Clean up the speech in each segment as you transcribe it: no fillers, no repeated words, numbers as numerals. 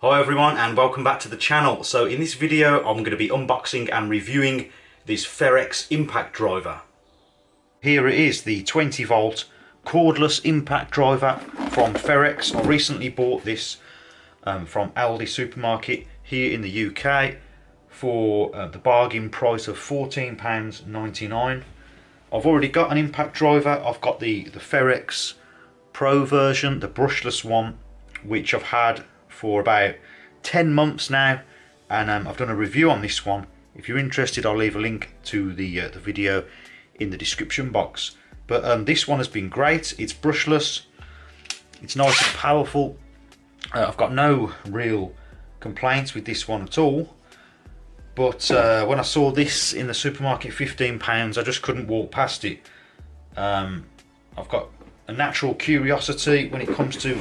Hi everyone and welcome back to the channel. So in this video I'm going to be unboxing and reviewing this Ferrex impact driver. Here it is, the 20 volt cordless impact driver from Ferrex. I recently bought this from Aldi supermarket here in the UK for the bargain price of £14.99. I've already got an impact driver. I've got the Ferrex Pro version, the brushless one, which I've had for about 10 months now, and I've done a review on this one. If you're interested, I'll leave a link to the video in the description box. But this one has been great. It's brushless, it's nice and powerful. I've got no real complaints with this one at all, but when I saw this in the supermarket, £15, I just couldn't walk past it. I've got a natural curiosity when it comes to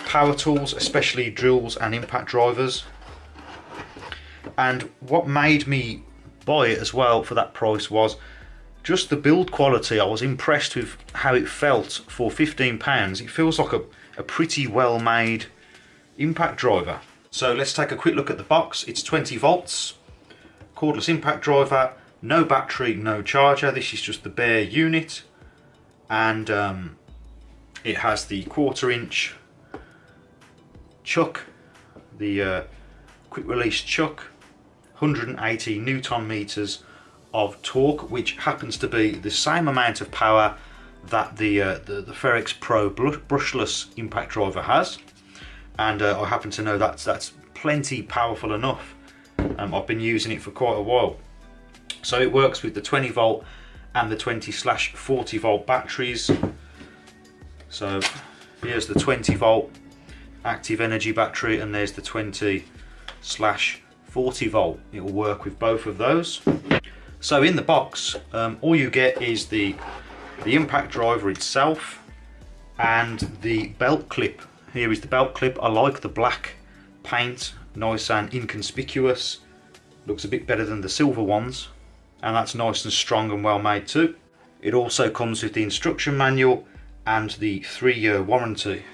power tools, especially drills and impact drivers, and what made me buy it as well for that price was just the build quality. I was impressed with how it felt for £15. It feels like a pretty well made impact driver. So let's take a quick look at the box. It's 20 volts, cordless impact driver, no battery, no charger. This is just the bare unit, and it has the 1/4 inch chuck, the quick release chuck, 180 Newton meters of torque, which happens to be the same amount of power that the Ferrex Pro brushless impact driver has, and I happen to know that's plenty powerful enough. I've been using it for quite a while. So it works with the 20 volt and the 20/40 volt batteries. So here's the 20 volt active energy battery, and there's the 20/40 volt. It will work with both of those. So in the box, all you get is the impact driver itself and the belt clip. Here is the belt clip. I like the black paint, nice and inconspicuous. Looks a bit better than the silver ones, and that's nice and strong and well made too. It also comes with the instruction manual and the 3-year warranty.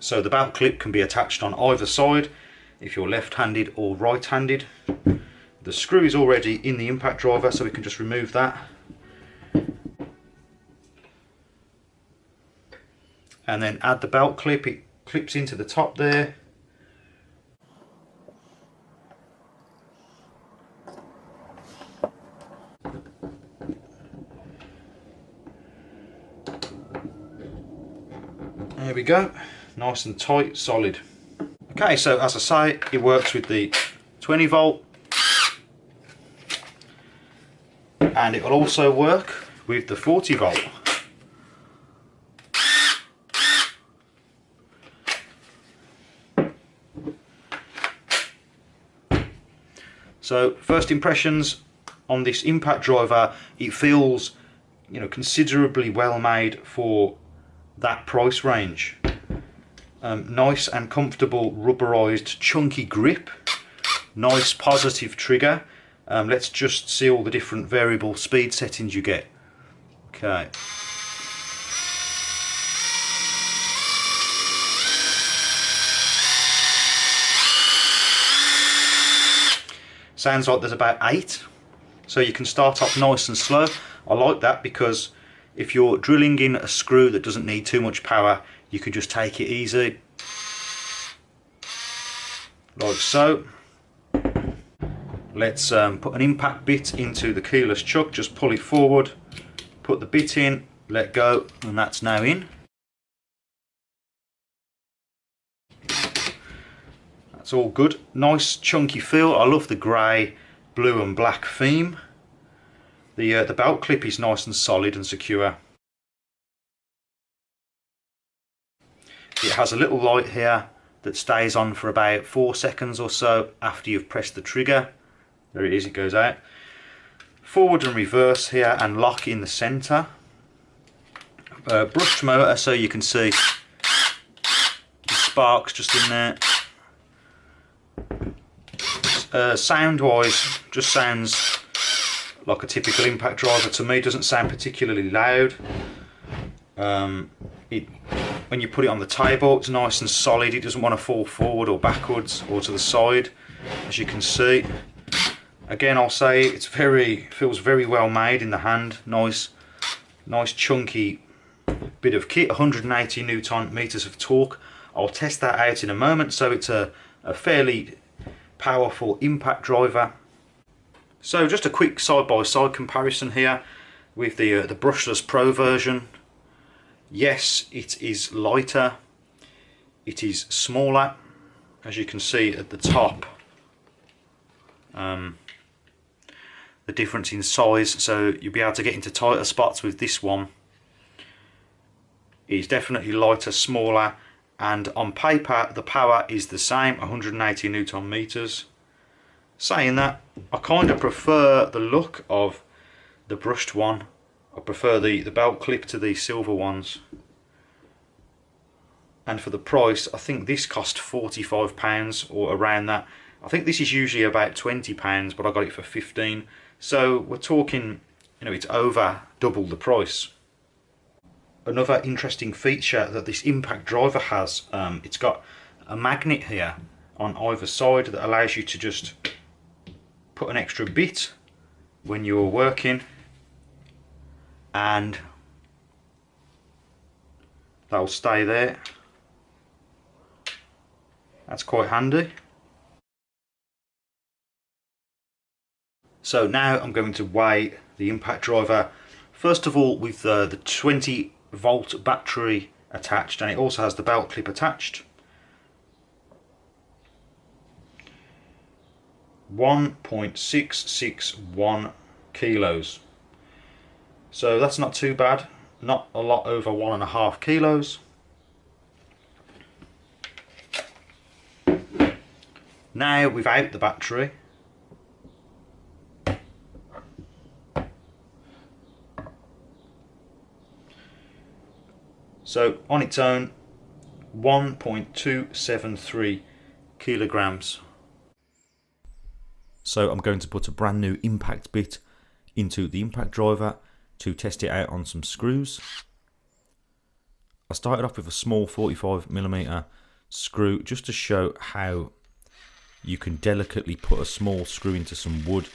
So the belt clip can be attached on either side if you're left-handed or right-handed. The screw is already in the impact driver, so we can just remove that. And then add the belt clip. It clips into the top there. There we go. Nice and tight, solid. Okay, so as I say, it works with the 20 volt, and it will also work with the 40 volt. So first impressions on this impact driver, it feels, considerably well made for that price range. Nice and comfortable rubberized chunky grip, nice positive trigger. Let's just see all the different variable speed settings you get. Okay. Sounds like there's about 8, so you can start off nice and slow. I like that because if you're drilling in a screw that doesn't need too much power, you can just take it easy, like so. Let's put an impact bit into the keyless chuck, just pull it forward, put the bit in, let go, and that's now in. That's all good. Nice chunky feel. I love the grey, blue and black theme. The belt clip is nice and solid and secure. It has a little light here that stays on for about 4 seconds or so after you've pressed the trigger. There it is, it goes out. Forward and reverse here, and lock in the centre. Brushed motor, so you can see the sparks just in there. Sound wise, just sounds like a typical impact driver to me. Doesn't sound particularly loud. It when you put it on the table, it's nice and solid. It doesn't want to fall forward or backwards or to the side, as you can see. Again, I'll say it's feels very well made in the hand. Nice chunky bit of kit, 180 Newton meters of torque. I'll test that out in a moment. So it's a fairly powerful impact driver. So just a quick side-by-side comparison here with the Brushless Pro version. Yes, it is lighter, it is smaller, as you can see at the top. The difference in size, so you'll be able to get into tighter spots with this one. It's definitely lighter, smaller, and on paper the power is the same, 180 Newton meters. Saying that, I kind of prefer the look of the brushed one. I prefer the belt clip to the silver ones. And for the price, I think this cost £45 or around that. I think this is usually about £20, but I got it for 15. So we're talking, you know, it's over double the price. Another interesting feature that this impact driver has, it's got a magnet here on either side that allows you to just put an extra bit when you're working, and that'll stay there. That's quite handy. So now I'm going to weigh the impact driver. First of all, with the 20-volt battery attached, and it also has the belt clip attached. 1.661 kilos. So that's not too bad. Not a lot over 1.5 kilos. Now without the battery, so on its own, 1.273 kilograms. So I'm going to put a brand new impact bit into the impact driver to test it out on some screws. I started off with a small 45mm screw just to show how you can delicately put a small screw into some wood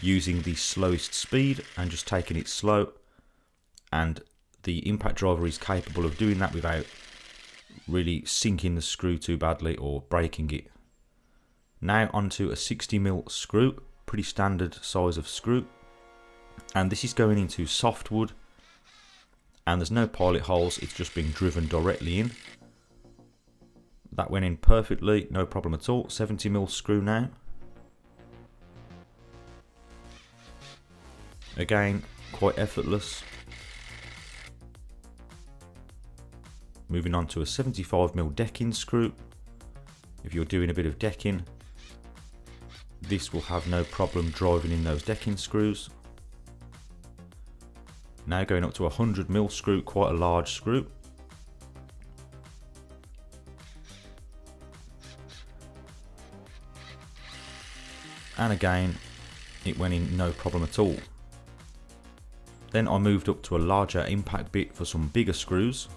using the slowest speed and just taking it slow, and the impact driver is capable of doing that without really sinking the screw too badly or breaking it. Now onto a 60mm screw, pretty standard size of screw, and this is going into softwood, and there's no pilot holes, it's just being driven directly in. That went in perfectly, no problem at all. 70mm screw now. Again, quite effortless. Moving on to a 75mm decking screw. If you're doing a bit of decking, this will have no problem driving in those decking screws. Now going up to a 100mm screw, quite a large screw. And again, it went in no problem at all. Then I moved up to a larger impact bit for some bigger screws.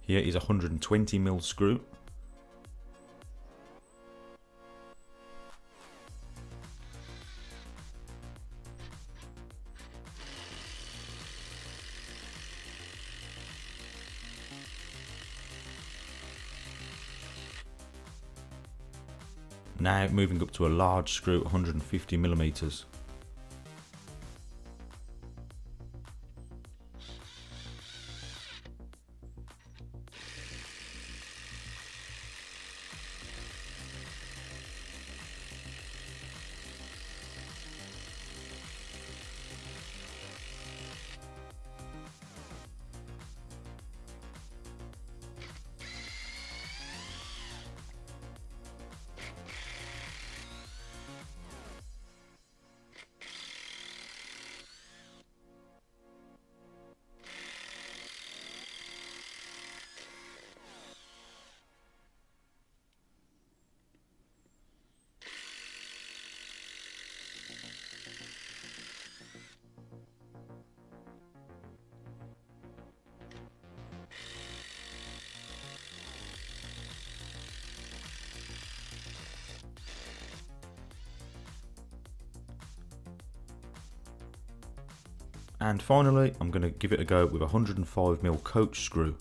Here is a 120mm screw. Now moving up to a large screw, 150mm. And finally, I'm going to give it a go with a 105mm coach screw.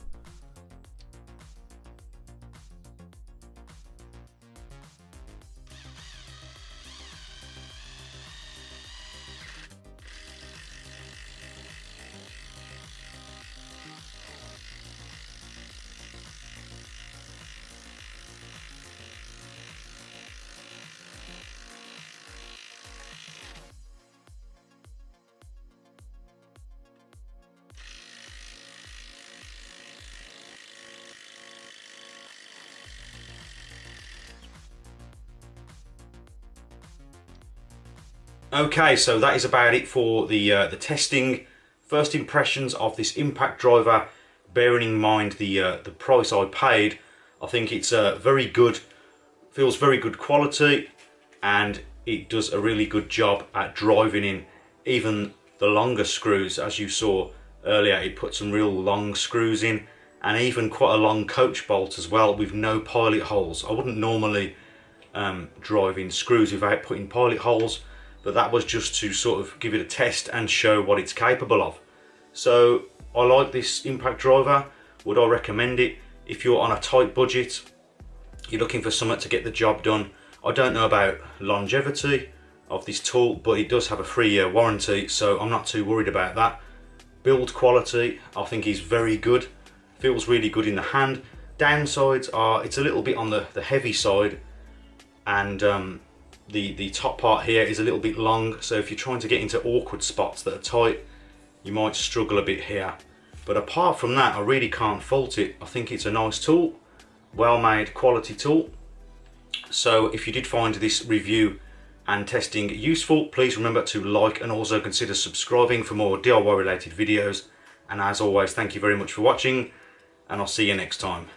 Okay, so that is about it for the testing. First impressions of this impact driver, bearing in mind the price I paid. I think it's very good, feels very good quality, and it does a really good job at driving in even the longer screws. As you saw earlier, it put some real long screws in, and even quite a long coach bolt as well with no pilot holes. I wouldn't normally drive in screws without putting pilot holes, but that was just to sort of give it a test and show what it's capable of. So I like this impact driver. Would I recommend it? If you're on a tight budget, you're looking for something to get the job done. I don't know about longevity of this tool, but it does have a 3-year warranty, so I'm not too worried about that. Build quality, I think, is very good. Feels really good in the hand. Downsides are it's a little bit on the heavy side, and the top part here is a little bit long, so if you're trying to get into awkward spots that are tight, you might struggle a bit here. But apart from that, I really can't fault it. I think it's a nice tool, well made, quality tool. So if you did find this review and testing useful, please remember to like and also consider subscribing for more DIY related videos. And as always, thank you very much for watching, and I'll see you next time.